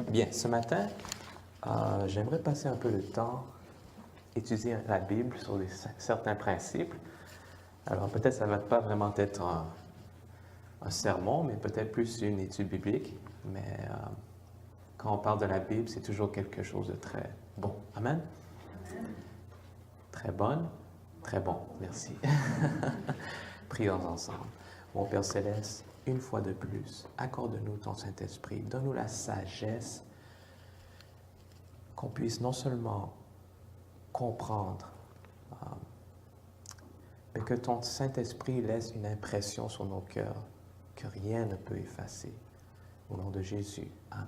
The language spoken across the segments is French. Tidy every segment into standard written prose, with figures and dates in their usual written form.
Bien, ce matin, j'aimerais passer un peu de temps étudier la Bible sur certains principes. Alors peut-être ça ne va pas vraiment être un sermon, mais peut-être plus une étude biblique. Mais quand on parle de la Bible, c'est toujours quelque chose de très bon. Amen? Très bonne, très bon. Merci. Prions ensemble. Mon Père Céleste, une fois de plus, accorde-nous ton Saint-Esprit. Donne-nous la sagesse qu'on puisse non seulement comprendre, mais que ton Saint-Esprit laisse une impression sur nos cœurs que rien ne peut effacer. Au nom de Jésus. Amen.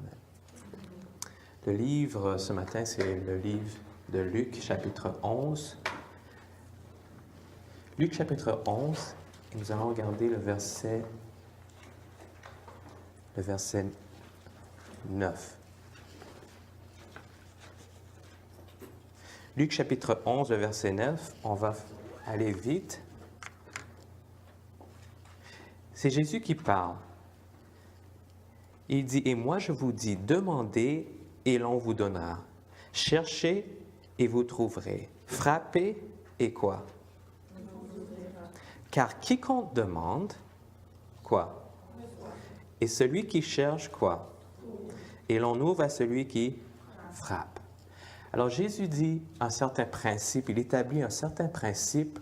Le livre, ce matin, c'est le livre de Luc, chapitre 11. Luc, chapitre 11, et nous allons regarder le verset 9. Luc, chapitre 11, le verset 9, on va aller vite. C'est Jésus qui parle. Il dit, « Et moi je vous dis, demandez et l'on vous donnera. Cherchez et vous trouverez. Frappez et quoi? Car quiconque demande, quoi? Et celui qui cherche, quoi? Et l'on ouvre à celui qui frappe. » Alors Jésus dit un certain principe, il établit un certain principe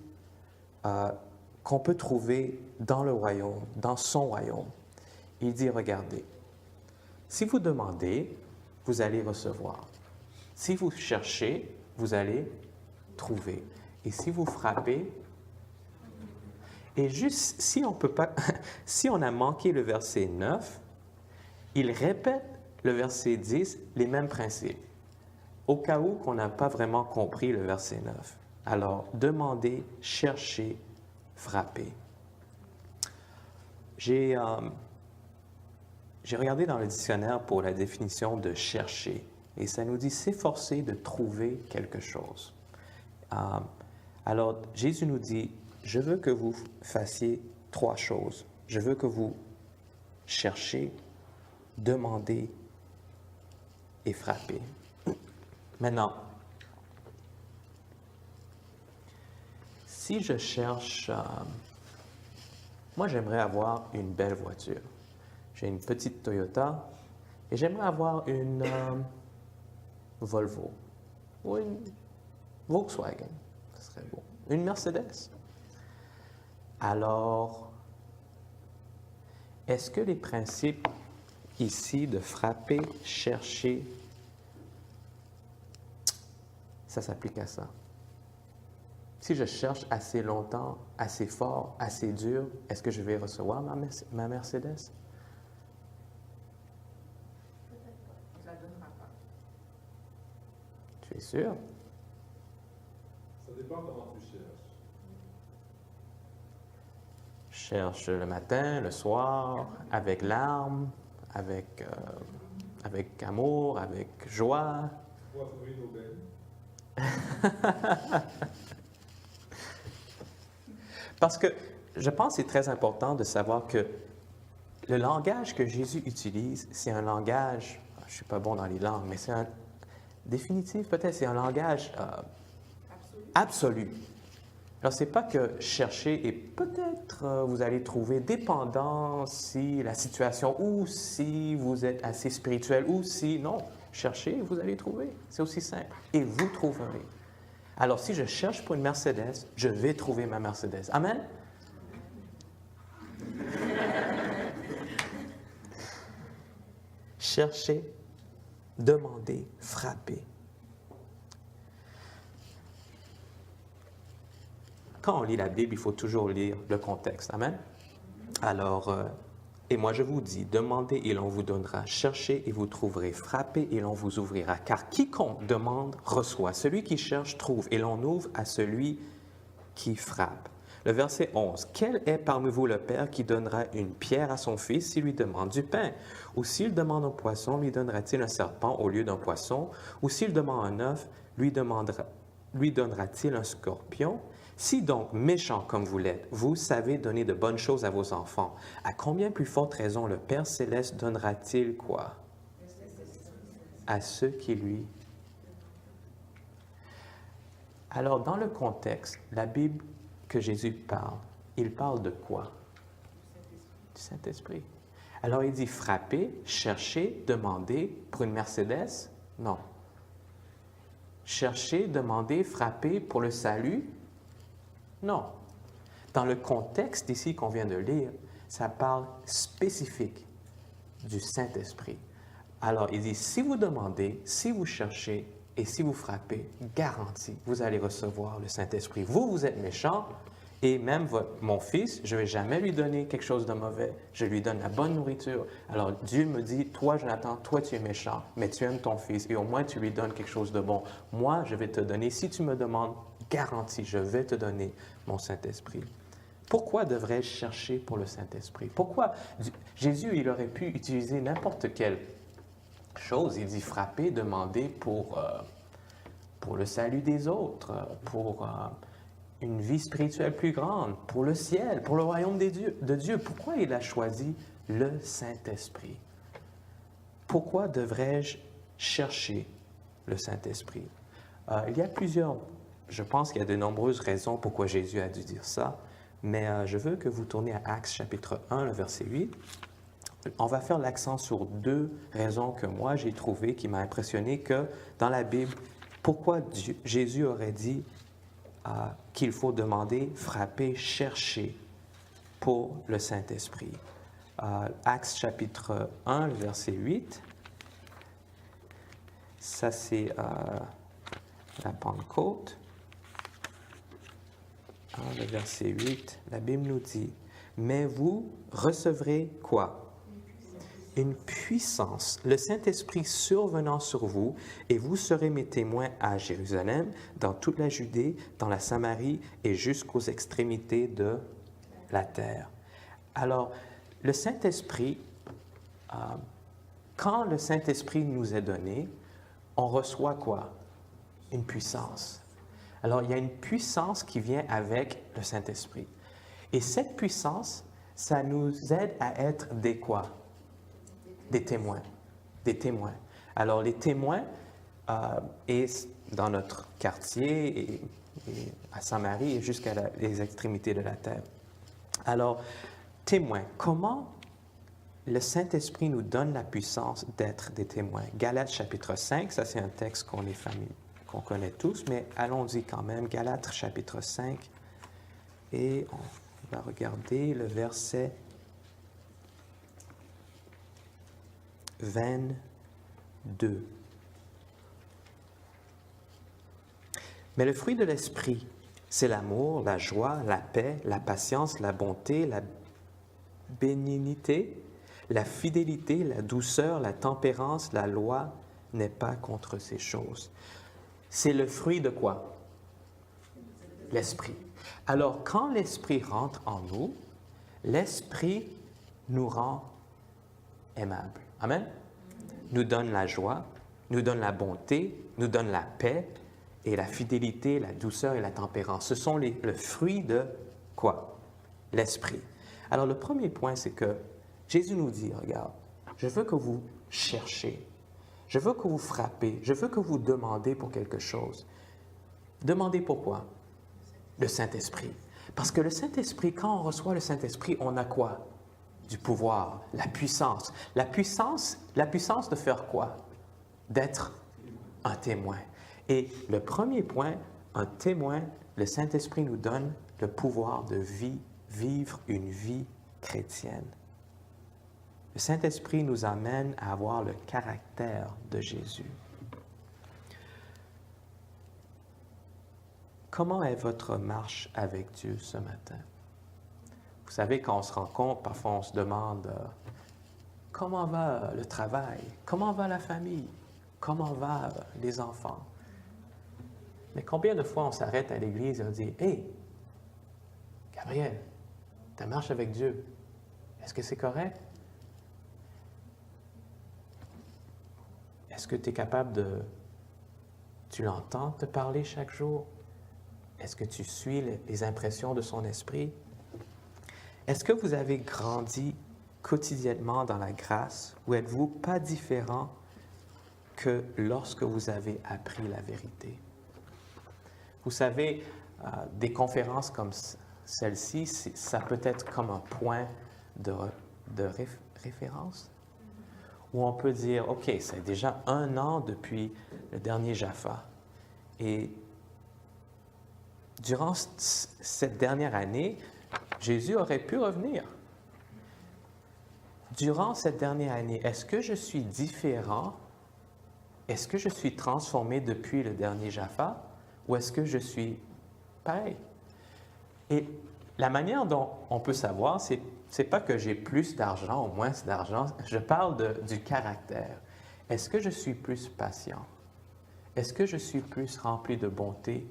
qu'on peut trouver dans le royaume, dans son royaume. Il dit, regardez, si vous demandez, vous allez recevoir. Si vous cherchez, vous allez trouver. Et si vous frappez, et juste si on peut pas, si on a manqué le verset 9, il répète le verset 10, les mêmes principes. Au cas où qu'on n'a pas vraiment compris le verset 9. Alors, demandez, cherchez, frappez. J'ai regardé dans le dictionnaire pour la définition de chercher, et ça nous dit s'efforcer de trouver quelque chose. Alors, Jésus nous dit, je veux que vous fassiez 3 choses. Je veux que vous cherchiez, demandez et frappez. Maintenant, si je cherche, moi j'aimerais avoir une belle voiture. J'ai une petite Toyota et j'aimerais avoir une Volvo ou une Volkswagen, ce serait beau. Une Mercedes. Alors, est-ce que les principes ici de frapper, chercher, ça s'applique à ça? Si je cherche assez longtemps, assez fort, assez dur, est-ce que je vais recevoir ma Mercedes? On ne la donnera pas. Tu es sûr? Ça dépend comment tu cherches. Je cherche le matin, le soir, avec larmes, avec amour, avec joie. Pour trouver une aubaine. Parce que je pense que c'est très important de savoir que le langage que Jésus utilise, c'est un langage, je ne suis pas bon dans les langues, mais c'est un définitif peut-être, c'est un langage absolu. Alors, ce n'est pas que chercher et peut-être vous allez trouver, dépendant si la situation ou si vous êtes assez spirituel ou si, non, cherchez et vous allez trouver. C'est aussi simple. Et vous trouverez. Alors, si je cherche pour une Mercedes, je vais trouver ma Mercedes. Amen? Cherchez, demandez, frappez. Quand on lit la Bible, il faut toujours lire le contexte. Amen? Alors, et moi je vous dis, demandez et l'on vous donnera, cherchez et vous trouverez, frappez et l'on vous ouvrira. Car quiconque demande reçoit, celui qui cherche trouve, et l'on ouvre à celui qui frappe. Le verset 11. Quel est parmi vous le père qui donnera une pierre à son fils s'il lui demande du pain? Ou s'il demande un poisson, lui donnera-t-il un serpent au lieu d'un poisson? Ou s'il demande un œuf, lui donnera-t-il un scorpion? Si donc, méchants comme vous l'êtes, vous savez donner de bonnes choses à vos enfants, à combien plus forte raison le Père Céleste donnera-t-il quoi? à ceux qui lui. Alors, dans le contexte, la Bible que Jésus parle, il parle de quoi? Du Saint-Esprit. Alors, il dit frapper, chercher, demander pour une Mercedes? Non. Chercher, demander, frapper pour le salut? Non. Dans le contexte ici qu'on vient de lire, ça parle spécifique du Saint-Esprit. Alors, il dit, si vous demandez, si vous cherchez et si vous frappez, garanti, vous allez recevoir le Saint-Esprit. Vous êtes méchant et même mon fils, je ne vais jamais lui donner quelque chose de mauvais. Je lui donne la bonne nourriture. Alors, Dieu me dit, toi, Jonathan, toi, tu es méchant, mais tu aimes ton fils et au moins, tu lui donnes quelque chose de bon. Moi, je vais te donner, si tu me demandes, garanti, je vais te donner mon Saint-Esprit. Pourquoi devrais-je chercher pour le Saint-Esprit? Pourquoi Jésus, il aurait pu utiliser n'importe quelle chose. Il dit frapper, demander pour le salut des autres, pour une vie spirituelle plus grande, pour le ciel, pour le royaume de Dieu. Pourquoi il a choisi le Saint-Esprit? Pourquoi devrais-je chercher le Saint-Esprit? Il y a je pense qu'il y a de nombreuses raisons pourquoi Jésus a dû dire ça, mais je veux que vous tourniez à Actes chapitre 1, le verset 8. On va faire l'accent sur deux raisons que moi j'ai trouvées qui m'ont impressionné que dans la Bible, pourquoi Jésus aurait dit qu'il faut demander, frapper, chercher pour le Saint-Esprit. Actes chapitre 1, le verset 8. Ça, c'est la Pentecôte. Le verset 8, la Bible nous dit, « Mais vous recevrez quoi? Une puissance, le Saint-Esprit survenant sur vous, et vous serez mes témoins à Jérusalem, dans toute la Judée, dans la Samarie et jusqu'aux extrémités de la terre. » Alors, le Saint-Esprit, quand le Saint-Esprit nous est donné, on reçoit quoi? Une puissance. Alors, il y a une puissance qui vient avec le Saint-Esprit. Et cette puissance, ça nous aide à être des quoi? Des témoins. Des témoins. Alors, les témoins, et dans notre quartier, et à Saint-Marie, et jusqu'à les extrémités de la terre. Alors, témoins, comment le Saint-Esprit nous donne la puissance d'être des témoins? Galates chapitre 5, ça c'est un texte qu'on connaît tous, mais allons-y quand même. Galates chapitre 5, et on va regarder le verset 22. Mais le fruit de l'Esprit, c'est l'amour, la joie, la paix, la patience, la bonté, la bénignité, la fidélité, la douceur, la tempérance. La loi n'est pas contre ces choses. C'est le fruit de quoi? L'Esprit. Alors, quand l'Esprit rentre en nous, l'Esprit nous rend aimables. Amen? Nous donne la joie, nous donne la bonté, nous donne la paix et la fidélité, la douceur et la tempérance. Ce sont le fruit de quoi? L'Esprit. Alors, le premier point, c'est que Jésus nous dit, regarde, je veux que vous cherchez, je veux que vous frappez, je veux que vous demandez pour quelque chose. Demandez pourquoi? Le Saint-Esprit. Parce que le Saint-Esprit, quand on reçoit le Saint-Esprit, on a quoi? Du pouvoir, la puissance. La puissance de faire quoi? D'être un témoin. Et le premier point, un témoin, le Saint-Esprit nous donne le pouvoir de vivre une vie chrétienne. Le Saint-Esprit nous amène à avoir le caractère de Jésus. Comment est votre marche avec Dieu ce matin? Vous savez, quand on se rencontre, parfois on se demande comment va le travail? Comment va la famille? Comment va les enfants? Mais combien de fois on s'arrête à l'église et on dit « Hey, Gabriel, ta marche avec Dieu, est-ce que c'est correct? Est-ce que tu es capable de... Tu l'entends te parler chaque jour? Est-ce que tu suis les impressions de son esprit? Est-ce que vous avez grandi quotidiennement dans la grâce ou êtes-vous pas différent que lorsque vous avez appris la vérité. Vous savez, des conférences comme celle-ci, ça peut être comme un point de référence, où on peut dire, OK, c'est déjà 1 an depuis le dernier Jaffa. Et durant cette dernière année, Jésus aurait pu revenir. Durant cette dernière année, est-ce que je suis différent? Est-ce que je suis transformé depuis le dernier Jaffa? Ou est-ce que je suis pareil? Et la manière dont on peut savoir, c'est pas que j'ai plus d'argent ou moins d'argent. Je parle du caractère. Est-ce que je suis plus patient? Est-ce que je suis plus rempli de bonté?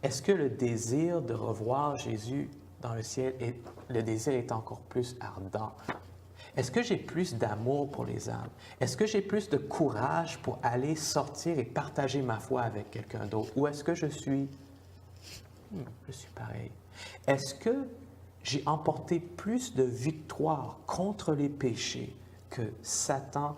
Est-ce que le désir de revoir Jésus dans le ciel, le désir est encore plus ardent? Est-ce que j'ai plus d'amour pour les âmes? Est-ce que j'ai plus de courage pour aller sortir et partager ma foi avec quelqu'un d'autre? Ou est-ce que je suis pareil? Est-ce que j'ai emporté plus de victoire contre les péchés que Satan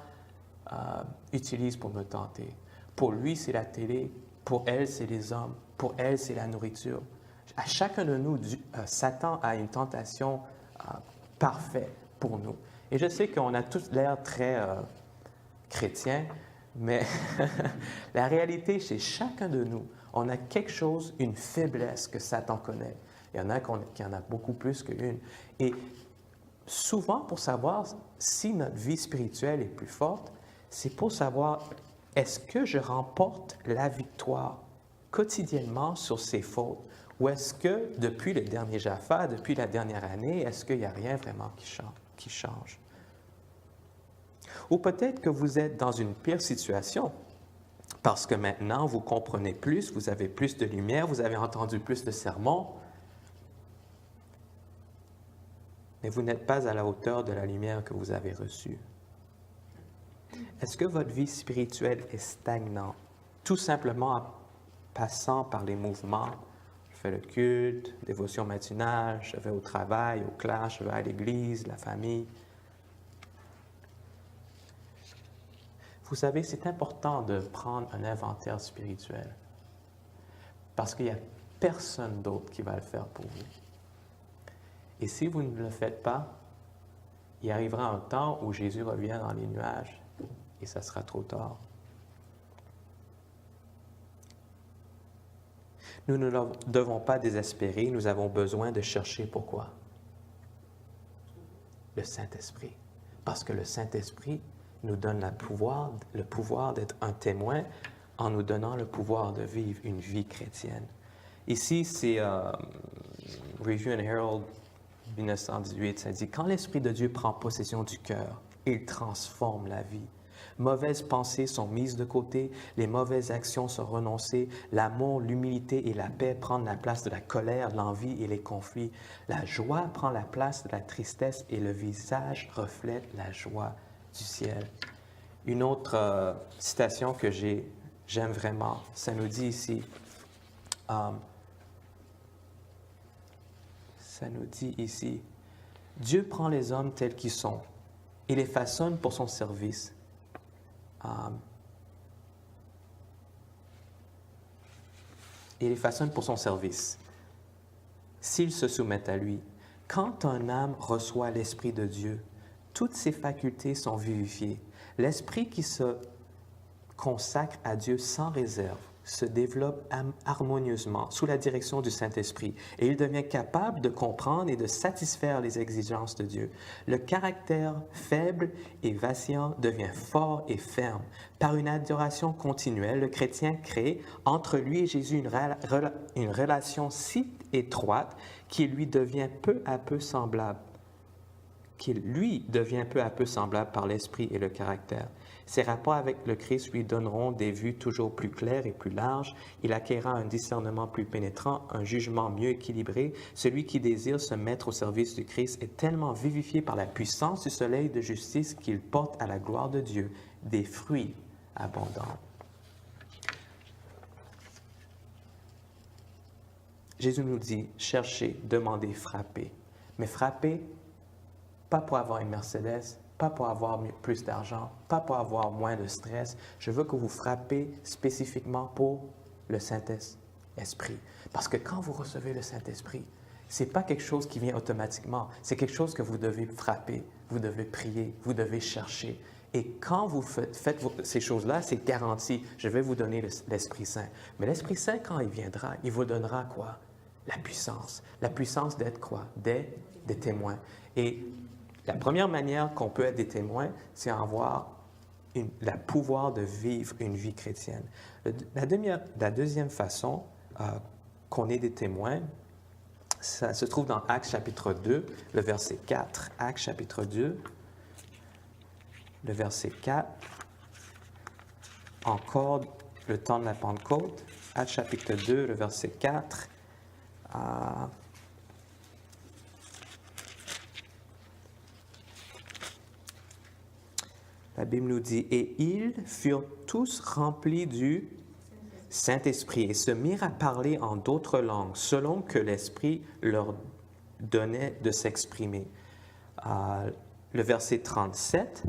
utilise pour me tenter? Pour lui, c'est la télé. Pour elle, c'est les hommes. Pour elle, c'est la nourriture. À chacun de nous, Satan a une tentation parfaite pour nous. Et je sais qu'on a tous l'air très chrétiens, mais la réalité, chez chacun de nous, on a quelque chose, une faiblesse que Satan connaît. Il y en a qui en a beaucoup plus qu'une. Et souvent, pour savoir si notre vie spirituelle est plus forte, c'est pour savoir, est-ce que je remporte la victoire quotidiennement sur ces fautes? Ou est-ce que, depuis le dernier Jaffa, depuis la dernière année, est-ce qu'il n'y a rien vraiment qui change? Ou peut-être que vous êtes dans une pire situation, parce que maintenant, vous comprenez plus, vous avez plus de lumière, vous avez entendu plus de sermons, mais vous n'êtes pas à la hauteur de la lumière que vous avez reçue. Est-ce que votre vie spirituelle est stagnante, tout simplement en passant par les mouvements? Je fais le culte, dévotion matinale, je vais au travail, aux classes, je vais à l'église, la famille. Vous savez, c'est important de prendre un inventaire spirituel parce qu'il n'y a personne d'autre qui va le faire pour vous. Et si vous ne le faites pas, il arrivera un temps où Jésus revient dans les nuages et ça sera trop tard. Nous ne devons pas désespérer, nous avons besoin de chercher pourquoi? Le Saint-Esprit. Parce que le Saint-Esprit nous donne le pouvoir d'être un témoin en nous donnant le pouvoir de vivre une vie chrétienne. Ici, c'est Review and Herald 1918, ça dit « Quand l'Esprit de Dieu prend possession du cœur, il transforme la vie. Mauvaises pensées sont mises de côté, les mauvaises actions sont renoncées, l'amour, l'humilité et la paix prennent la place de la colère, l'envie et les conflits. La joie prend la place de la tristesse et le visage reflète la joie du ciel. » Une autre citation que j'aime vraiment, ça nous dit ici, Dieu prend les hommes tels qu'ils sont et les façonne pour son service. S'ils se soumettent à lui. Quand un âme reçoit l'Esprit de Dieu, toutes ses facultés sont vivifiées. L'esprit qui se consacre à Dieu sans réserve se développe harmonieusement sous la direction du Saint-Esprit et il devient capable de comprendre et de satisfaire les exigences de Dieu. Le caractère faible et vacillant devient fort et ferme. Par une adoration continuelle, le chrétien crée entre lui et Jésus une relation si étroite qu'il lui devient peu à peu semblable par l'esprit et le caractère. Ses rapports avec le Christ lui donneront des vues toujours plus claires et plus larges. Il acquérera un discernement plus pénétrant, un jugement mieux équilibré. Celui qui désire se mettre au service du Christ est tellement vivifié par la puissance du soleil de justice qu'il porte à la gloire de Dieu des fruits abondants. Jésus nous dit, cherchez, demandez, frappez. Mais frappez, pas pour avoir une Mercedes, pas pour avoir plus d'argent, pas pour avoir moins de stress. Je veux que vous frappez spécifiquement pour le Saint-Esprit. Parce que quand vous recevez le Saint-Esprit, ce n'est pas quelque chose qui vient automatiquement. C'est quelque chose que vous devez frapper, vous devez prier, vous devez chercher. Et quand vous faites ces choses-là, c'est garanti. Je vais vous donner l'Esprit Saint. Mais l'Esprit Saint, quand il viendra, il vous donnera quoi? La puissance. La puissance d'être quoi? Des témoins. La première manière qu'on peut être des témoins, c'est avoir le pouvoir de vivre une vie chrétienne. La deuxième façon qu'on est des témoins, ça se trouve dans Actes chapitre 2, le verset 4. Actes chapitre 2, le verset 4. Encore le temps de la Pentecôte. Actes chapitre 2, le verset 4. La Bible nous dit, « Et ils furent tous remplis du Saint-Esprit et se mirent à parler en d'autres langues, selon que l'Esprit leur donnait de s'exprimer. » Le verset 37,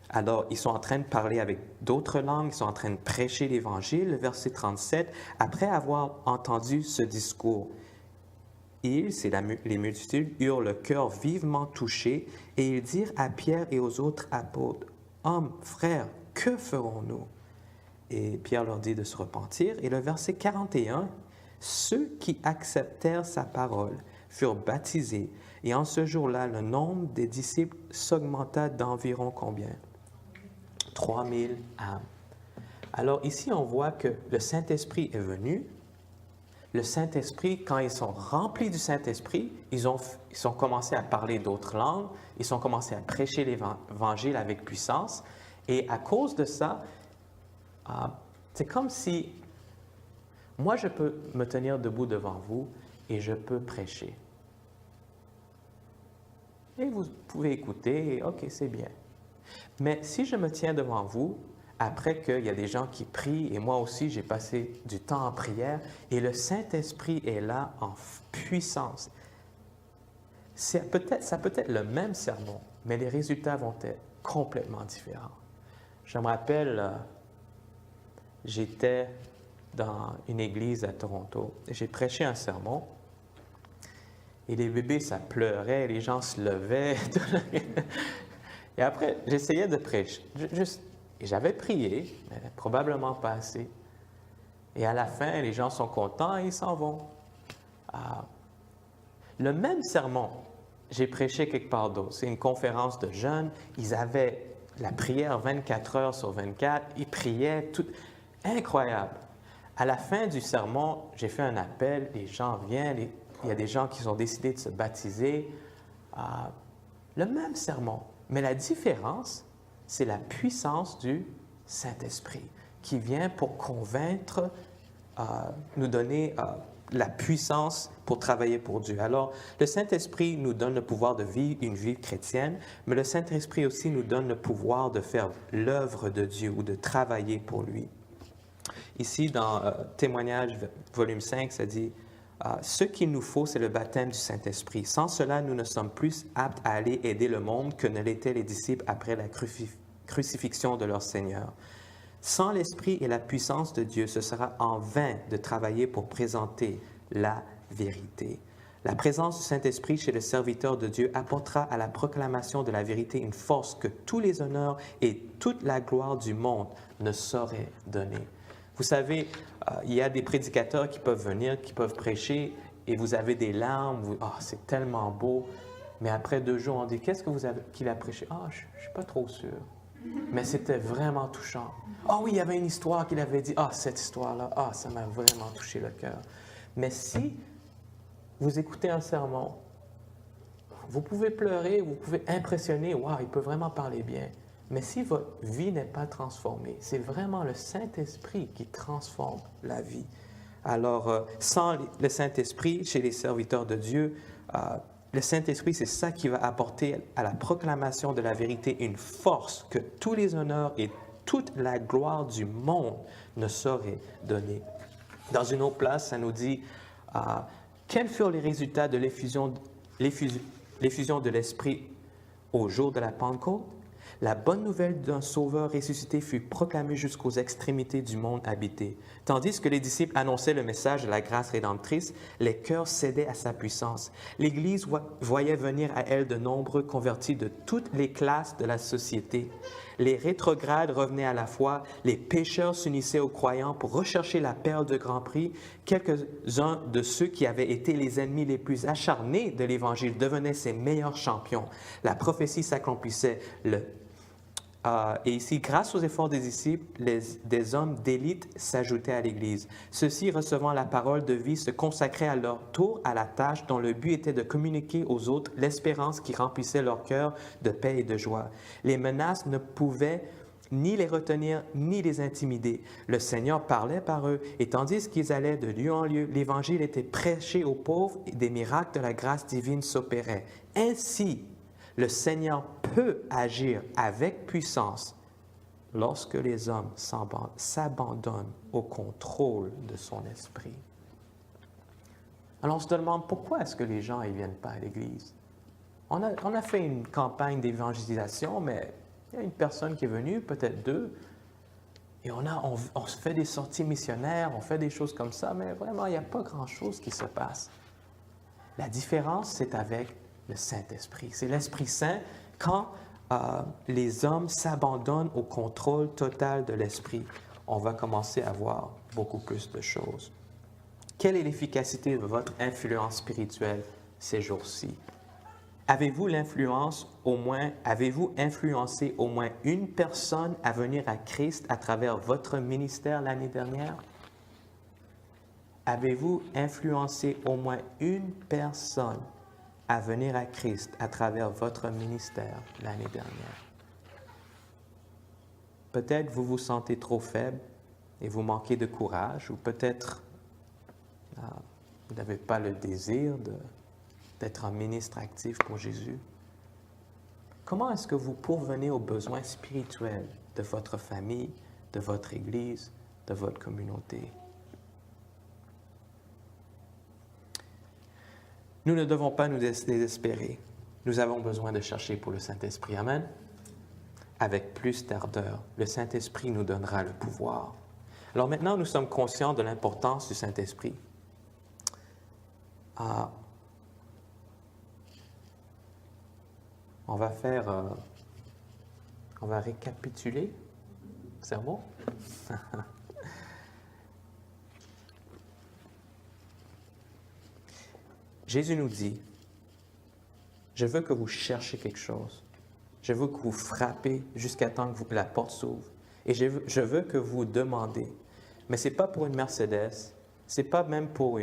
alors ils sont en train de parler avec d'autres langues, ils sont en train de prêcher l'Évangile. Le verset 37, après avoir entendu ce discours, ils, c'est les multitudes, eurent le cœur vivement touché et ils dirent à Pierre et aux autres apôtres, « Hommes, frères, que ferons-nous? » Et Pierre leur dit de se repentir. Et le verset 41, « Ceux qui acceptèrent sa parole furent baptisés, et en ce jour-là, le nombre des disciples s'augmenta d'environ combien? 3000 âmes. » Alors ici, on voit que le Saint-Esprit est venu. Le Saint-Esprit, quand ils sont remplis du Saint-Esprit, ils ont commencé à parler d'autres langues, ils ont commencé à prêcher l'Évangile avec puissance. Et à cause de ça, c'est comme si moi, je peux me tenir debout devant vous et je peux prêcher. Et vous pouvez écouter, et OK, c'est bien. Mais si je me tiens devant vous, après qu'il y a des gens qui prient, et moi aussi, j'ai passé du temps en prière, et le Saint-Esprit est là en puissance. Ça peut être le même sermon, mais les résultats vont être complètement différents. Je me rappelle, j'étais dans une église à Toronto, et j'ai prêché un sermon, et les bébés, ça pleurait, les gens se levaient. Et après, j'essayais de prêcher. Et j'avais prié, mais probablement pas assez. Et à la fin, les gens sont contents et ils s'en vont. Le même sermon, j'ai prêché quelque part d'autre. C'est une conférence de jeunes. Ils avaient la prière 24 heures sur 24. Ils priaient, tout. Incroyable. À la fin du sermon, j'ai fait un appel. Les gens viennent. Il y a des gens qui ont décidé de se baptiser. Le même sermon. Mais la différence, c'est la puissance du Saint-Esprit qui vient pour convaincre, nous donner la puissance pour travailler pour Dieu. Alors, le Saint-Esprit nous donne le pouvoir de vivre une vie chrétienne, mais le Saint-Esprit aussi nous donne le pouvoir de faire l'œuvre de Dieu ou de travailler pour lui. Ici, dans Témoignage, volume 5, ça dit « Ce qu'il nous faut, c'est le baptême du Saint-Esprit. Sans cela, nous ne sommes plus aptes à aller aider le monde que ne l'étaient les disciples après la crucifixion de leur Seigneur. Sans l'Esprit et la puissance de Dieu, ce sera en vain de travailler pour présenter la vérité. La présence du Saint-Esprit chez le serviteur de Dieu apportera à la proclamation de la vérité une force que tous les honneurs et toute la gloire du monde ne sauraient donner. » Vous savez, il y a des prédicateurs qui peuvent venir, qui peuvent prêcher, et vous avez des larmes, c'est tellement beau. Mais après 2 jours, on dit, qu'est-ce qu'il a prêché? Je ne suis pas trop sûr. Mais c'était vraiment touchant. Oui, il y avait une histoire qu'il avait dit, cette histoire-là, ça m'a vraiment touché le cœur. Mais si vous écoutez un sermon, vous pouvez pleurer, vous pouvez impressionner, il peut vraiment parler bien. Mais si votre vie n'est pas transformée, c'est vraiment le Saint-Esprit qui transforme la vie. Alors, sans le Saint-Esprit chez les serviteurs de Dieu, le Saint-Esprit, c'est ça qui va apporter à la proclamation de la vérité une force que tous les honneurs et toute la gloire du monde ne sauraient donner. Dans une autre place, ça nous dit quels furent les résultats de l'effusion de l'Esprit au jour de la Pentecôte, la bonne nouvelle d'un Sauveur ressuscité fut proclamée jusqu'aux extrémités du monde habité. Tandis que les disciples annonçaient le message de la grâce rédemptrice, les cœurs cédaient à sa puissance. L'Église voyait venir à elle de nombreux convertis de toutes les classes de la société. Les rétrogrades revenaient à la foi, les pécheurs s'unissaient aux croyants pour rechercher la perle de grand prix. Quelques-uns de ceux qui avaient été les ennemis les plus acharnés de l'Évangile devenaient ses meilleurs champions. La prophétie s'accomplissait. Et ici, grâce aux efforts des disciples, des hommes d'élite s'ajoutaient à l'Église. Ceux-ci, recevant la parole de vie, se consacraient à leur tour à la tâche dont le but était de communiquer aux autres l'espérance qui remplissait leur cœur de paix et de joie. Les menaces ne pouvaient ni les retenir, ni les intimider. Le Seigneur parlait par eux, et tandis qu'ils allaient de lieu en lieu, l'Évangile était prêché aux pauvres et des miracles de la grâce divine s'opéraient. Ainsi, le Seigneur peut agir avec puissance lorsque les hommes s'abandonnent au contrôle de son esprit. Alors on se demande pourquoi est-ce que les gens ne viennent pas à l'Église? On a fait une campagne d'évangélisation, mais il y a une personne qui est venue, peut-être deux, et on se fait des sorties missionnaires, on fait des choses comme ça, mais vraiment, il n'y a pas grand-chose qui se passe. La différence, c'est avec le Saint-Esprit. C'est l'Esprit Saint quand les hommes s'abandonnent au contrôle total de l'Esprit. On va commencer à voir beaucoup plus de choses. Quelle est l'efficacité de votre influence spirituelle ces jours-ci? Avez-vous influencé au moins une personne à venir à Christ à travers votre ministère l'année dernière? Avez-vous influencé au moins une personne à venir à Christ à travers votre ministère l'année dernière? Peut-être vous vous sentez trop faible et vous manquez de courage, ou peut-être vous n'avez pas le désir d'être un ministre actif pour Jésus. Comment est-ce que vous pourvenez aux besoins spirituels de votre famille, de votre Église, de votre communauté? Nous ne devons pas nous désespérer. Nous avons besoin de chercher pour le Saint-Esprit. Amen. Avec plus d'ardeur, le Saint-Esprit nous donnera le pouvoir. Alors maintenant, nous sommes conscients de l'importance du Saint-Esprit. On va récapituler. C'est bon? Jésus nous dit, je veux que vous cherchiez quelque chose. Je veux que vous frappez jusqu'à temps que la porte s'ouvre. Et je veux que vous demandez. Mais ce n'est pas pour une Mercedes, ce n'est pas même pour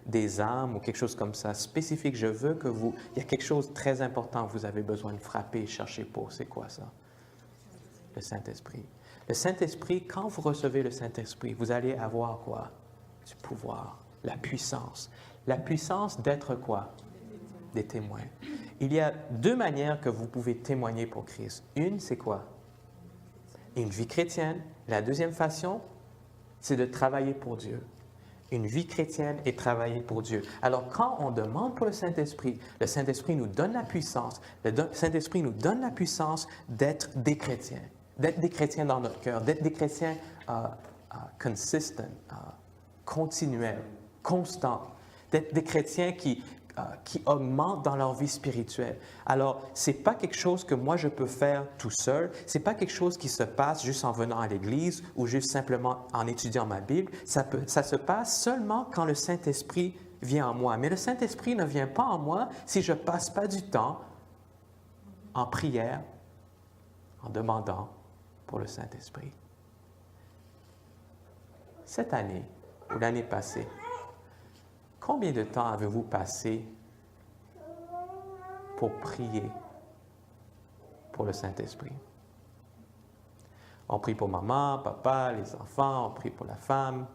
des âmes ou quelque chose comme ça, spécifique. Je veux que il y a quelque chose de très important que vous avez besoin de frapper et chercher pour. C'est quoi ça? Le Saint-Esprit. Le Saint-Esprit, quand vous recevez le Saint-Esprit, vous allez avoir quoi? Du pouvoir, la puissance. La puissance d'être quoi? Des témoins. Il y a deux manières que vous pouvez témoigner pour Christ. Une, c'est quoi? Une vie chrétienne. La deuxième façon, c'est de travailler pour Dieu. Une vie chrétienne et travailler pour Dieu. Alors, quand on demande pour le Saint-Esprit nous donne la puissance. Le Saint-Esprit nous donne la puissance d'être des chrétiens dans notre cœur, d'être des chrétiens consistent, continuels, constants, d'être des chrétiens qui augmentent dans leur vie spirituelle. Alors, ce n'est pas quelque chose que moi je peux faire tout seul, ce n'est pas quelque chose qui se passe juste en venant à l'Église ou juste simplement en étudiant ma Bible. Ça se passe seulement quand le Saint-Esprit vient en moi. Mais le Saint-Esprit ne vient pas en moi si je ne passe pas du temps en prière, en demandant pour le Saint-Esprit. Cette année ou l'année passée, combien de temps avez-vous passé pour prier pour le Saint-Esprit? On prie pour maman, papa, les enfants, on prie pour la femme,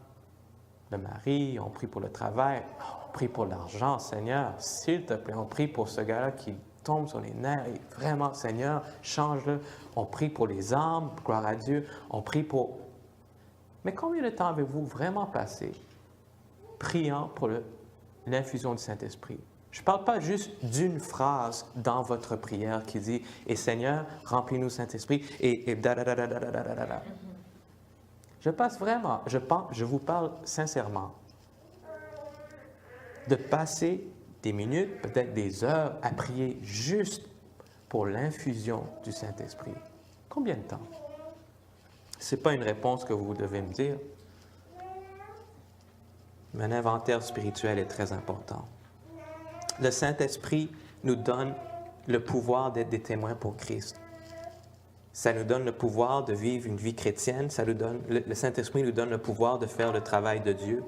le mari, on prie pour le travail, on prie pour l'argent, Seigneur, s'il te plaît, on prie pour ce gars-là qui tombe sur les nerfs et vraiment, Seigneur, change-le. On prie pour les âmes, gloire à Dieu, on prie pour... Mais combien de temps avez-vous vraiment passé priant pour l'infusion du Saint-Esprit? Je ne parle pas juste d'une phrase dans votre prière qui dit « Et Seigneur, remplis-nous Saint-Esprit » et da da da da da da da da da. Je vous parle sincèrement de passer des minutes, peut-être des heures à prier juste pour l'infusion du Saint-Esprit. Combien de temps? Ce n'est pas une réponse que vous devez me dire, mais un inventaire spirituel est très important. Le Saint-Esprit nous donne le pouvoir d'être des témoins pour Christ. Ça nous donne le pouvoir de vivre une vie chrétienne. Le Saint-Esprit nous donne le pouvoir de faire le travail de Dieu.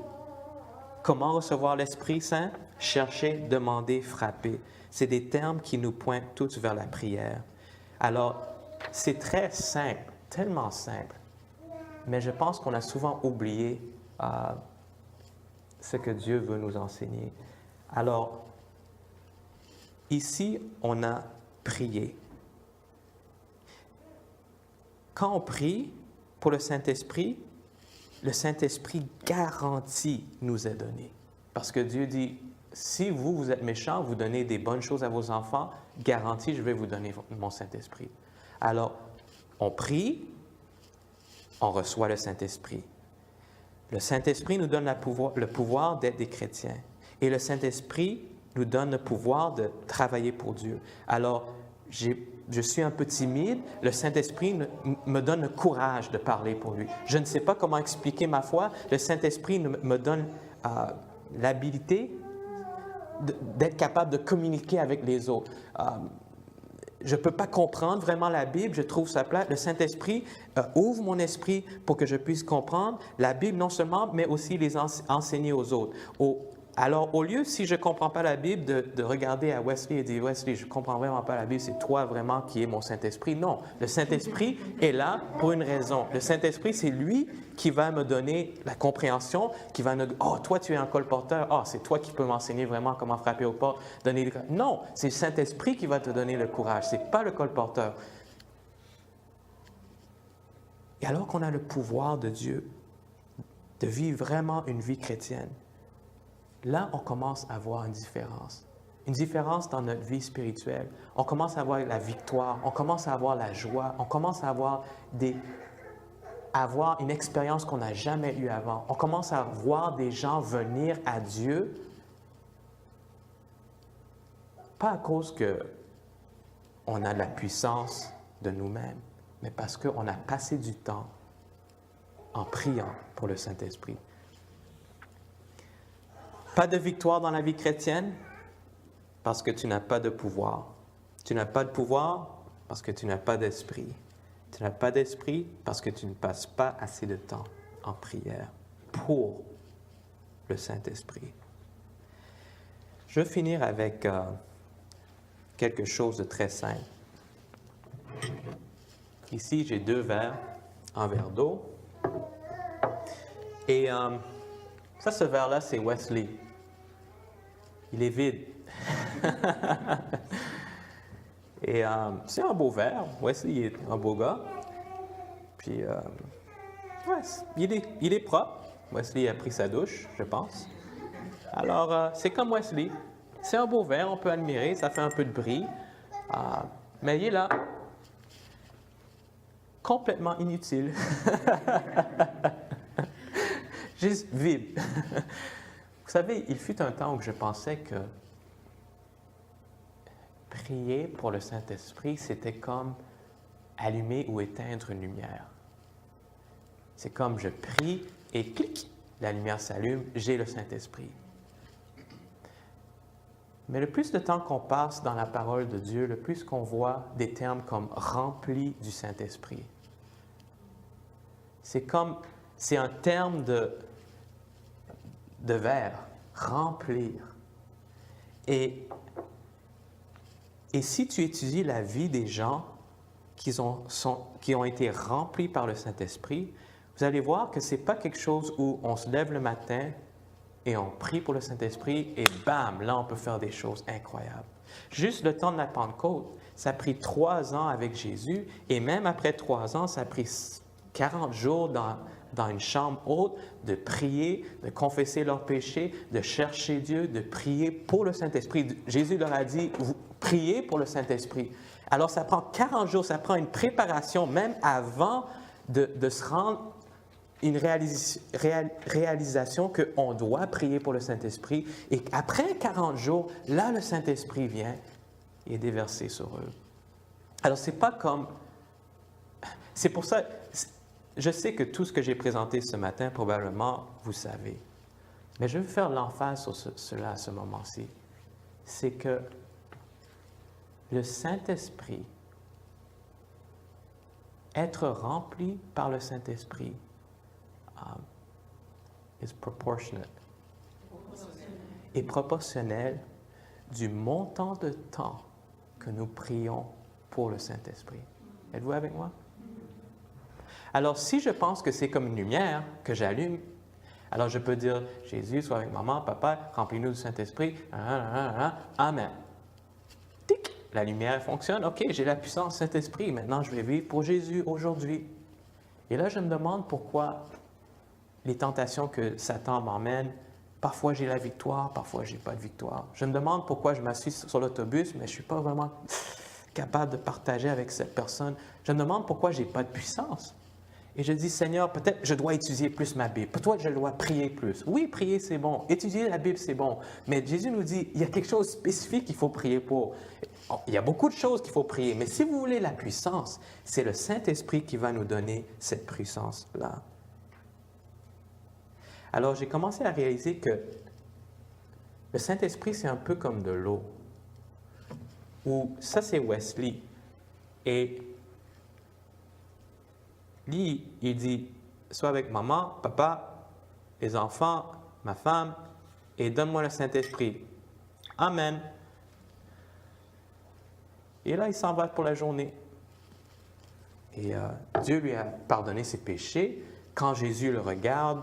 Comment recevoir l'Esprit Saint? Chercher, demander, frapper. C'est des termes qui nous pointent tous vers la prière. Alors, c'est très simple, tellement simple. Mais je pense qu'on a souvent oublié ce que Dieu veut nous enseigner. Alors, ici, on a prié. Quand on prie pour le Saint-Esprit garantie nous est donné. Parce que Dieu dit, si vous êtes méchants, vous donnez des bonnes choses à vos enfants, garantie, je vais vous donner mon Saint-Esprit. Alors, on prie, on reçoit le Saint-Esprit. Le Saint-Esprit nous donne le pouvoir d'être des chrétiens. Et le Saint-Esprit nous donne le pouvoir de travailler pour Dieu. Alors, je suis un peu timide, le Saint-Esprit me donne le courage de parler pour lui. Je ne sais pas comment expliquer ma foi, le Saint-Esprit me donne l'habilité d'être capable de communiquer avec les autres. Je ne peux pas comprendre vraiment la Bible, je trouve ça plate. Le Saint-Esprit ouvre mon esprit pour que je puisse comprendre la Bible non seulement, mais aussi les enseigner aux autres. Alors, au lieu, si je ne comprends pas la Bible, de regarder à Wesley et dire « Wesley, je ne comprends vraiment pas la Bible, c'est toi vraiment qui es mon Saint-Esprit. » Non, le Saint-Esprit est là pour une raison. Le Saint-Esprit, c'est lui qui va me donner la compréhension, qui va me dire « Oh, toi, tu es un colporteur. Oh, c'est toi qui peux m'enseigner vraiment comment frapper aux portes. » Non, c'est le Saint-Esprit qui va te donner le courage. Ce n'est pas le colporteur. Et alors qu'on a le pouvoir de Dieu de vivre vraiment une vie chrétienne, là, on commence à voir une différence dans notre vie spirituelle. On commence à avoir la victoire, on commence à avoir la joie, on commence à avoir une expérience qu'on n'a jamais eue avant. On commence à voir des gens venir à Dieu, pas à cause qu'on a de la puissance de nous-mêmes, mais parce qu'on a passé du temps en priant pour le Saint-Esprit. Pas de victoire dans la vie chrétienne parce que tu n'as pas de pouvoir. Tu n'as pas de pouvoir parce que tu n'as pas d'esprit. Tu n'as pas d'esprit parce que tu ne passes pas assez de temps en prière pour le Saint-Esprit. Je vais finir avec quelque chose de très simple. Ici, j'ai 2 verres, un verre d'eau. Et ça, ce verre-là, c'est Wesley. Il est vide. Et c'est un beau verre. Wesley est un beau gars. Puis, ouais, il est propre. Wesley a pris sa douche, je pense. Alors, c'est comme Wesley. C'est un beau verre, on peut admirer, ça fait un peu de bruit. Mais il est là. Complètement inutile. Juste vide. Vous savez, il fut un temps où je pensais que prier pour le Saint-Esprit, c'était comme allumer ou éteindre une lumière. C'est comme je prie et clic, la lumière s'allume, j'ai le Saint-Esprit. Mais le plus de temps qu'on passe dans la parole de Dieu, le plus qu'on voit des termes comme « rempli du Saint-Esprit ». C'est un terme de verbe, remplir. Et si tu étudies la vie des gens qui ont été remplis par le Saint-Esprit, vous allez voir que ce n'est pas quelque chose où on se lève le matin et on prie pour le Saint-Esprit et bam, là on peut faire des choses incroyables. Juste le temps de la Pentecôte, ça a pris 3 ans avec Jésus et même après 3 ans, ça a pris 40 jours dans une chambre haute, de prier, de confesser leurs péchés, de chercher Dieu, de prier pour le Saint-Esprit. Jésus leur a dit, vous priez pour le Saint-Esprit. Alors, ça prend 40 jours, ça prend une préparation, même avant de se rendre une réalisation qu'on doit prier pour le Saint-Esprit. Et après 40 jours, là, le Saint-Esprit vient et est déversé sur eux. Alors, c'est pas comme... C'est pour ça, je sais que tout ce que j'ai présenté ce matin, probablement, vous savez. Mais je veux faire l'emphase sur cela à ce moment-ci. C'est que le Saint-Esprit, être rempli par le Saint-Esprit, is proportionate. Est proportionnel du montant de temps que nous prions pour le Saint-Esprit. Êtes-vous avec moi? Alors, si je pense que c'est comme une lumière que j'allume, alors je peux dire, Jésus, sois avec maman, papa, remplis-nous du Saint-Esprit, amen. Tic! La lumière fonctionne, ok, j'ai la puissance Saint-Esprit, maintenant je vais vivre pour Jésus aujourd'hui. Et là, je me demande pourquoi les tentations que Satan m'emmène, parfois j'ai la victoire, parfois j'ai pas de victoire. Je me demande pourquoi je m'assis sur l'autobus, mais je suis pas vraiment capable de partager avec cette personne. Je me demande pourquoi j'ai pas de puissance. Et je dis, Seigneur, peut-être je dois étudier plus ma Bible. Peut-être je dois prier plus. Oui, prier, c'est bon. Étudier la Bible, c'est bon. Mais Jésus nous dit, il y a quelque chose de spécifique qu'il faut prier pour. Il y a beaucoup de choses qu'il faut prier. Mais si vous voulez la puissance, c'est le Saint-Esprit qui va nous donner cette puissance-là. Alors, j'ai commencé à réaliser que le Saint-Esprit, c'est un peu comme de l'eau. Ou ça, c'est Wesley. Et lui, il dit, sois avec maman, papa, les enfants, ma femme, et donne-moi le Saint-Esprit. Amen. Et là, il s'en va pour la journée. Et Dieu lui a pardonné ses péchés. Quand Jésus le regarde,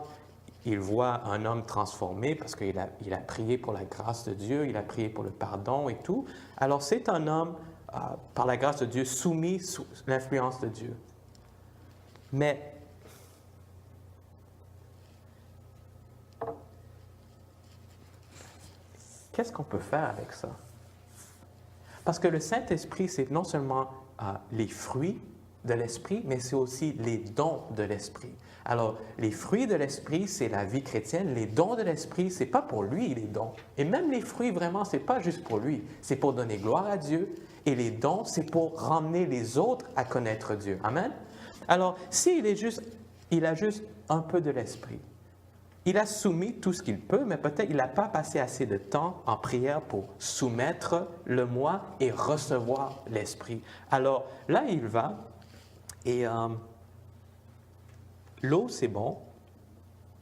il voit un homme transformé parce qu'il a prié pour la grâce de Dieu, il a prié pour le pardon et tout. Alors, c'est un homme, par la grâce de Dieu, soumis sous l'influence de Dieu. Mais qu'est-ce qu'on peut faire avec ça? Parce que le Saint-Esprit, c'est non seulement les fruits de l'Esprit, mais c'est aussi les dons de l'Esprit. Alors, les fruits de l'Esprit, c'est la vie chrétienne. Les dons de l'Esprit, c'est pas pour lui, les dons. Et même les fruits, vraiment, c'est pas juste pour lui. C'est pour donner gloire à Dieu. Et les dons, c'est pour ramener les autres à connaître Dieu. Amen? Alors, s'il il a juste un peu de l'Esprit, il a soumis tout ce qu'il peut, mais peut-être il n'a pas passé assez de temps en prière pour soumettre le moi et recevoir l'Esprit. Alors, là, il va, et l'eau, c'est bon.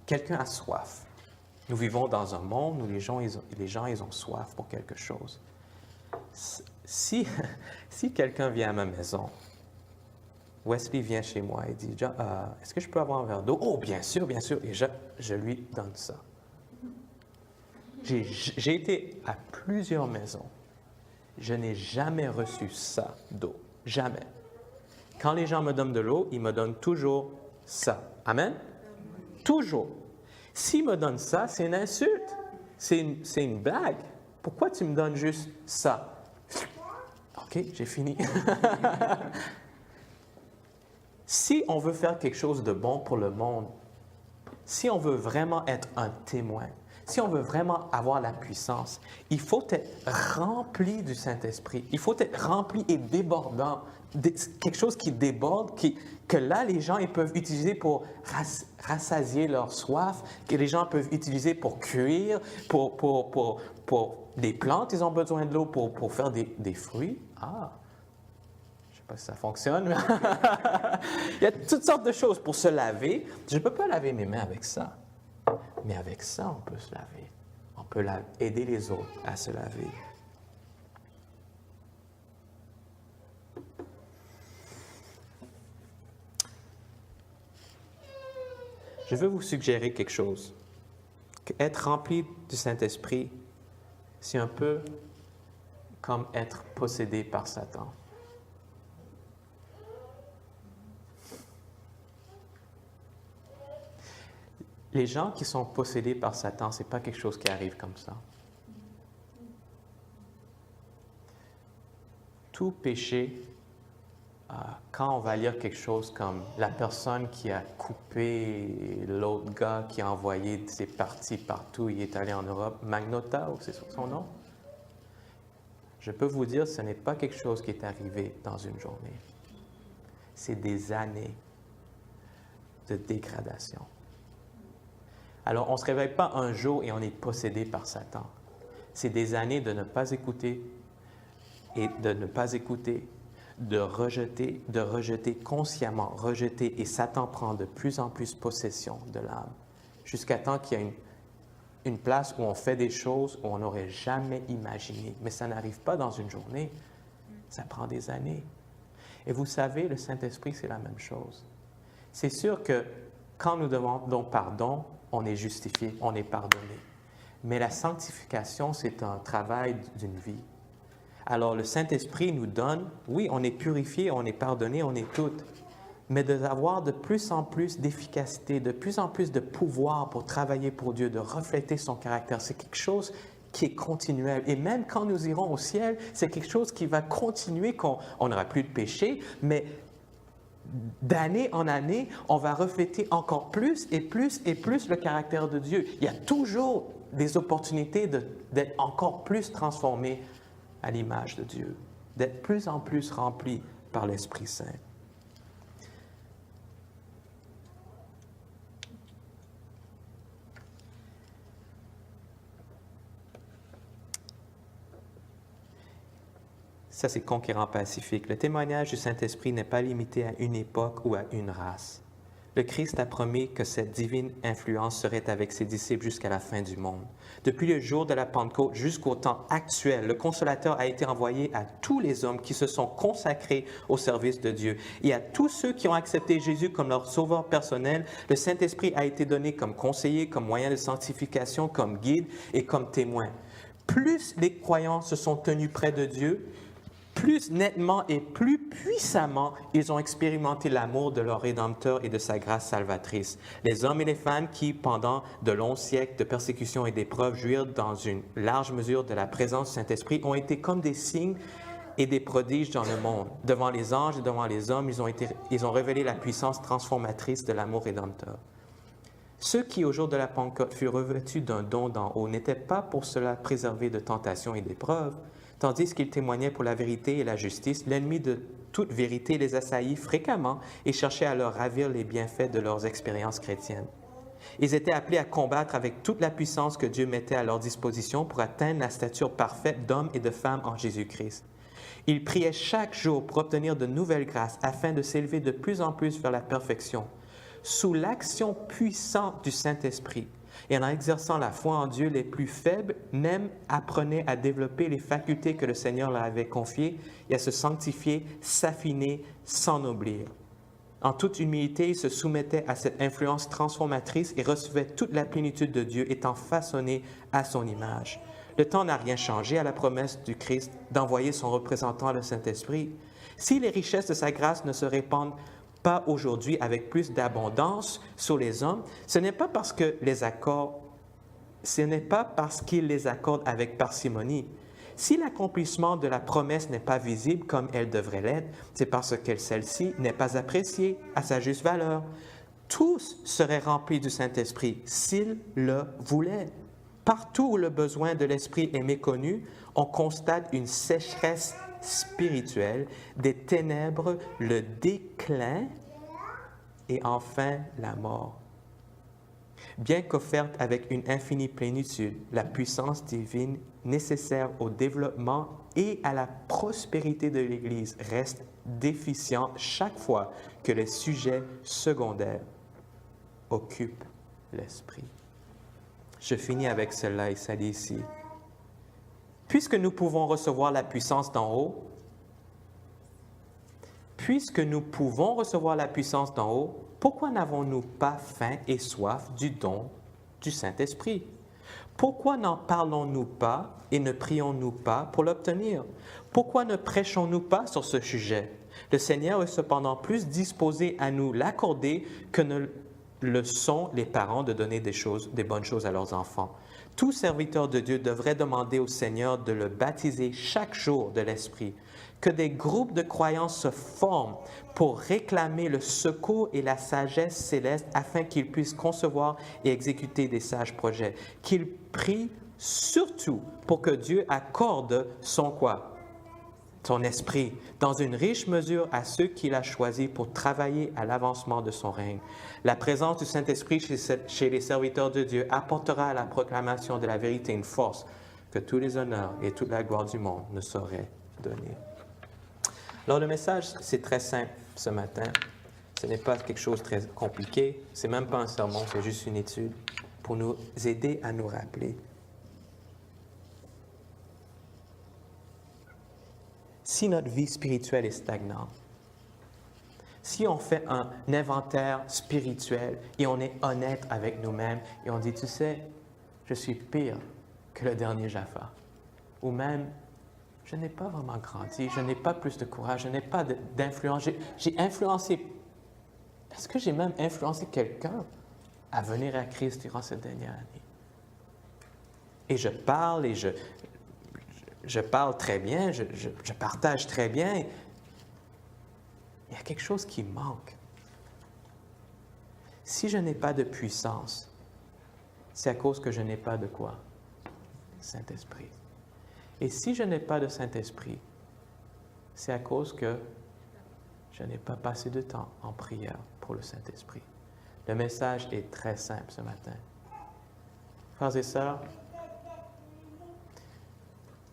Quelqu'un a soif. Nous vivons dans un monde où les gens, ils ont soif pour quelque chose. Si quelqu'un vient à ma maison, Wesley vient chez moi et dit, est-ce que je peux avoir un verre d'eau? Oh, bien sûr, et je lui donne ça. J'ai été à plusieurs maisons. Je n'ai jamais reçu ça d'eau. Jamais. Quand les gens me donnent de l'eau, ils me donnent toujours ça. Amen? Toujours. S'ils me donnent ça, c'est une insulte. C'est une blague. Pourquoi tu me donnes juste ça? OK, j'ai fini. Si on veut faire quelque chose de bon pour le monde, si on veut vraiment être un témoin, si on veut vraiment avoir la puissance, il faut être rempli du Saint-Esprit. Il faut être rempli et débordant. Quelque chose qui déborde, que là, les gens ils peuvent utiliser pour rassasier leur soif, que les gens peuvent utiliser pour cuire, pour des plantes, ils ont besoin de l'eau pour faire des fruits. Je ne sais pas si ça fonctionne. Il y a toutes sortes de choses pour se laver. Je ne peux pas laver mes mains avec ça. Mais avec ça, on peut se laver. On peut aider les autres à se laver. Je veux vous suggérer quelque chose. Être rempli du Saint-Esprit, c'est un peu comme être possédé par Satan. Les gens qui sont possédés par Satan, ce n'est pas quelque chose qui arrive comme ça. Tout péché, quand on va lire quelque chose comme la personne qui a coupé l'autre gars, qui a envoyé ses parties partout, il est allé en Europe, Magnota, c'est son nom? Je peux vous dire, ce n'est pas quelque chose qui est arrivé dans une journée. C'est des années de dégradation. Alors, on ne se réveille pas un jour et on est possédé par Satan. C'est des années de ne pas écouter et de ne pas écouter, de rejeter consciemment, rejeter, et Satan prend de plus en plus possession de l'âme, jusqu'à temps qu'il y a une place où on fait des choses où on n'aurait jamais imaginé. Mais ça n'arrive pas dans une journée, ça prend des années. Et vous savez, le Saint-Esprit, c'est la même chose. C'est sûr que quand nous demandons pardon, on est justifié, on est pardonné. Mais la sanctification, c'est un travail d'une vie. Alors, le Saint-Esprit nous donne, oui, on est purifié, on est pardonné, on est tout, mais d'avoir de plus en plus d'efficacité, de plus en plus de pouvoir pour travailler pour Dieu, de refléter son caractère, c'est quelque chose qui est continuel. Et même quand nous irons au ciel, c'est quelque chose qui va continuer, qu'on n'aura plus de péché, mais d'année en année, on va refléter encore plus et plus et plus le caractère de Dieu. Il y a toujours des opportunités d'être encore plus transformés à l'image de Dieu, d'être plus en plus remplis par l'Esprit Saint. Ça, c'est Conquérant pacifique. Le témoignage du Saint-Esprit n'est pas limité à une époque ou à une race. Le Christ a promis que cette divine influence serait avec ses disciples jusqu'à la fin du monde. Depuis le jour de la Pentecôte jusqu'au temps actuel, le Consolateur a été envoyé à tous les hommes qui se sont consacrés au service de Dieu. Et à tous ceux qui ont accepté Jésus comme leur sauveur personnel, le Saint-Esprit a été donné comme conseiller, comme moyen de sanctification, comme guide et comme témoin. Plus les croyants se sont tenus près de Dieu, plus nettement et plus puissamment, ils ont expérimenté l'amour de leur Rédempteur et de sa grâce salvatrice. Les hommes et les femmes qui, pendant de longs siècles de persécutions et d'épreuves, jouirent dans une large mesure de la présence du Saint-Esprit, ont été comme des signes et des prodiges dans le monde. Devant les anges et devant les hommes, ils ont révélé la puissance transformatrice de l'amour Rédempteur. Ceux qui, au jour de la Pentecôte, furent revêtus d'un don d'en haut n'étaient pas pour cela préservés de tentations et d'épreuves. Tandis qu'ils témoignaient pour la vérité et la justice, l'ennemi de toute vérité les assaillit fréquemment et cherchait à leur ravir les bienfaits de leurs expériences chrétiennes. Ils étaient appelés à combattre avec toute la puissance que Dieu mettait à leur disposition pour atteindre la stature parfaite d'hommes et de femmes en Jésus-Christ. Ils priaient chaque jour pour obtenir de nouvelles grâces afin de s'élever de plus en plus vers la perfection. Sous l'action puissante du Saint-Esprit, et en exerçant la foi en Dieu, les plus faibles même apprenaient à développer les facultés que le Seigneur leur avait confiées et à se sanctifier, s'affiner, s'ennoblir. En toute humilité, ils se soumettaient à cette influence transformatrice et recevaient toute la plénitude de Dieu, étant façonnés à son image. Le temps n'a rien changé à la promesse du Christ d'envoyer son représentant, le Saint-Esprit. Si les richesses de sa grâce ne se répandent pas aujourd'hui avec plus d'abondance sur les hommes, ce n'est pas parce qu'il les accorde avec parcimonie. Si l'accomplissement de la promesse n'est pas visible comme elle devrait l'être, c'est parce que celle-ci n'est pas appréciée à sa juste valeur. Tous seraient remplis du Saint-Esprit s'ils le voulaient. Partout où le besoin de l'Esprit est méconnu, on constate une sécheresse spirituelle, des ténèbres, le déclin et enfin la mort. Bien qu'offerte avec une infinie plénitude, la puissance divine nécessaire au développement et à la prospérité de l'Église reste déficiente chaque fois que les sujets secondaires occupent l'esprit. Je finis avec cela et ça dit ici. Puisque nous pouvons recevoir la puissance d'en haut, pourquoi n'avons-nous pas faim et soif du don du Saint-Esprit? Pourquoi n'en parlons-nous pas et ne prions-nous pas pour l'obtenir? Pourquoi ne prêchons-nous pas sur ce sujet? Le Seigneur est cependant plus disposé à nous l'accorder que le sont les parents de donner des bonnes choses à leurs enfants. Tout serviteur de Dieu devrait demander au Seigneur de le baptiser chaque jour de l'Esprit, que des groupes de croyants se forment pour réclamer le secours et la sagesse céleste afin qu'ils puissent concevoir et exécuter des sages projets, qu'ils prient surtout pour que Dieu accorde son quoi? Son esprit, dans une riche mesure à ceux qu'il a choisis pour travailler à l'avancement de son règne. La présence du Saint-Esprit chez les serviteurs de Dieu apportera à la proclamation de la vérité une force que tous les honneurs et toute la gloire du monde ne sauraient donner. Alors le message, c'est très simple ce matin. Ce n'est pas quelque chose de très compliqué. Ce n'est même pas un sermon, c'est juste une étude pour nous aider à nous rappeler. Si notre vie spirituelle est stagnante, si on fait un inventaire spirituel et on est honnête avec nous-mêmes et on dit, tu sais, je suis pire que le dernier Jaffa, ou même, je n'ai pas vraiment grandi, je n'ai pas plus de courage, je n'ai pas d'influence, j'ai influencé, est-ce que j'ai même influencé quelqu'un à venir à Christ durant cette dernière année? Et je parle et je parle très bien, je partage très bien. Il y a quelque chose qui manque. Si je n'ai pas de puissance, c'est à cause que je n'ai pas de quoi? Saint-Esprit. Et si je n'ai pas de Saint-Esprit, c'est à cause que je n'ai pas passé de temps en prière pour le Saint-Esprit. Le message est très simple ce matin. Frères et sœurs,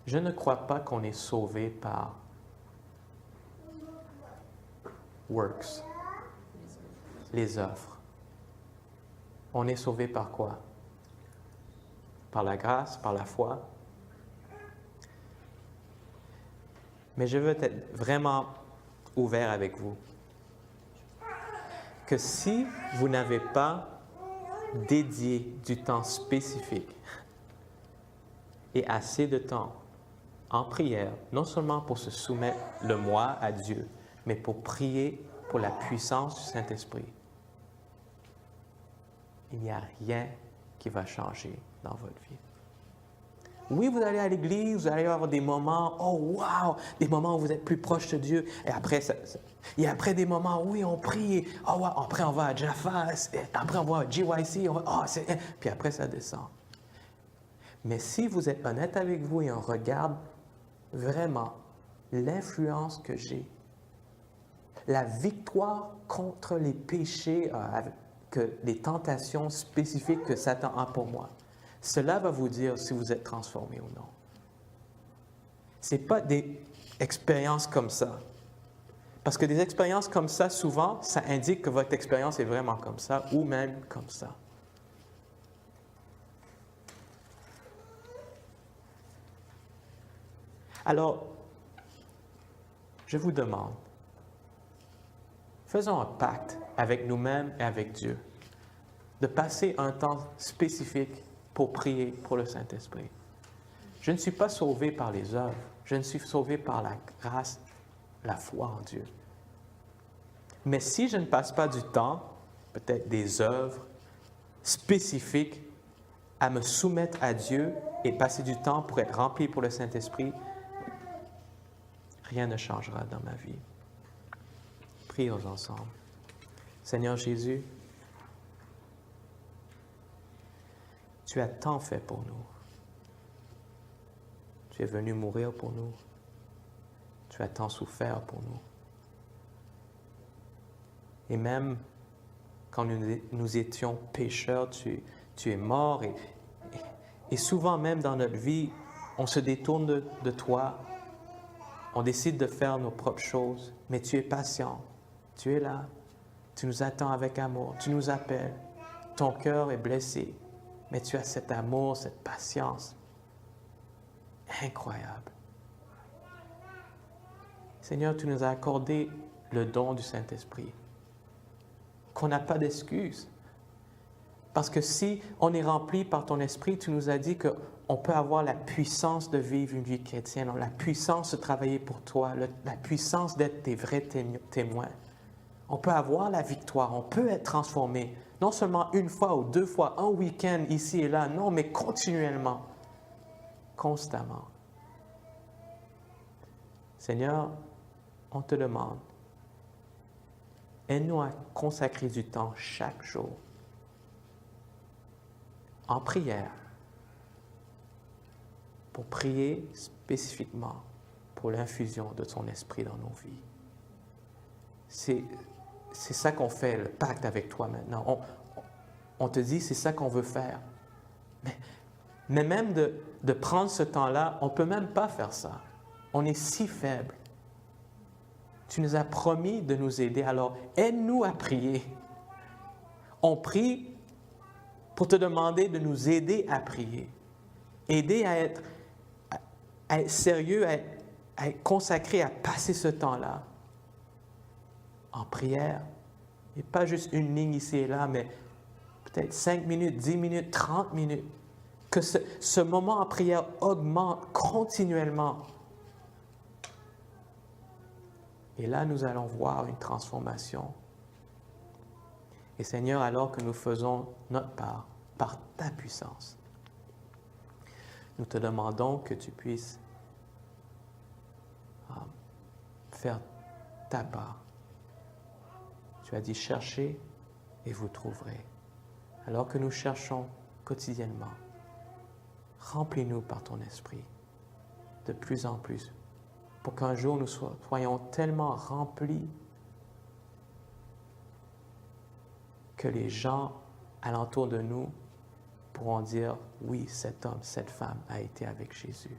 je ne crois pas qu'on est sauvé par works, les œuvres. On est sauvé par quoi? Par la grâce, par la foi. Mais je veux être vraiment ouvert avec vous. Que si vous n'avez pas dédié du temps spécifique et assez de temps en prière, non seulement pour se soumettre le moi à Dieu, mais pour prier pour la puissance du Saint-Esprit, il n'y a rien qui va changer dans votre vie. Oui, vous allez à l'église, vous allez avoir des moments, oh wow, des moments où vous êtes plus proche de Dieu. Et après des moments, oui, on prie, oh wow, après on va à Jaffa, après on va à GYC, puis après ça descend. Mais si vous êtes honnête avec vous et on regarde vraiment l'influence que j'ai, la victoire contre les péchés, les tentations spécifiques que Satan a pour moi, cela va vous dire si vous êtes transformé ou non. Ce n'est pas des expériences comme ça. Parce que des expériences comme ça, souvent, ça indique que votre expérience est vraiment comme ça ou même comme ça. Alors, je vous demande, faisons un pacte avec nous-mêmes et avec Dieu, de passer un temps spécifique pour prier pour le Saint-Esprit. Je ne suis pas sauvé par les œuvres, je ne suis sauvé par la grâce, la foi en Dieu. Mais si je ne passe pas du temps, peut-être des œuvres spécifiques, à me soumettre à Dieu et passer du temps pour être rempli pour le Saint-Esprit, rien ne changera dans ma vie. Prions ensemble. Seigneur Jésus, tu as tant fait pour nous. Tu es venu mourir pour nous. Tu as tant souffert pour nous. Et même quand nous étions pécheurs, tu es mort. Et souvent même dans notre vie, on se détourne de toi. On décide de faire nos propres choses. Mais tu es patient. Tu es là. Tu nous attends avec amour. Tu nous appelles. Ton cœur est blessé. Mais tu as cet amour, cette patience. Incroyable. Seigneur, tu nous as accordé le don du Saint-Esprit. Qu'on n'a pas d'excuse. Parce que si on est rempli par ton esprit, tu nous as dit qu'on peut avoir la puissance de vivre une vie chrétienne, la puissance de travailler pour toi, la puissance d'être tes vrais témoins. On peut avoir la victoire, on peut être transformé, non seulement une fois ou deux fois, un week-end ici et là, non, mais continuellement, constamment. Seigneur, on te demande, aide-nous à consacrer du temps chaque jour en prière, pour prier spécifiquement pour l'infusion de ton esprit dans nos vies. C'est ça qu'on fait, le pacte avec toi maintenant. On te dit, c'est ça qu'on veut faire. Mais même de prendre ce temps-là, on ne peut même pas faire ça. On est si faible. Tu nous as promis de nous aider, alors aide-nous à prier. On prie pour te demander de nous aider à prier. Aider à être sérieux, à être consacré, à passer ce temps-là en prière. Et pas juste une ligne ici et là, mais peut-être 5 minutes, 10 minutes, 30 minutes. Que ce moment en prière augmente continuellement. Et là, nous allons voir une transformation. Et Seigneur, alors que nous faisons notre part, par ta puissance, nous te demandons que tu puisses faire ta part. Tu as dit, cherchez et vous trouverez. Alors que nous cherchons quotidiennement, remplis-nous par ton esprit de plus en plus, pour qu'un jour nous soyons tellement remplis que les gens alentour de nous pourront dire, oui, cet homme, cette femme a été avec Jésus.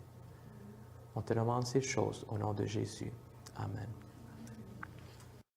On te demande ces choses au nom de Jésus. Amen.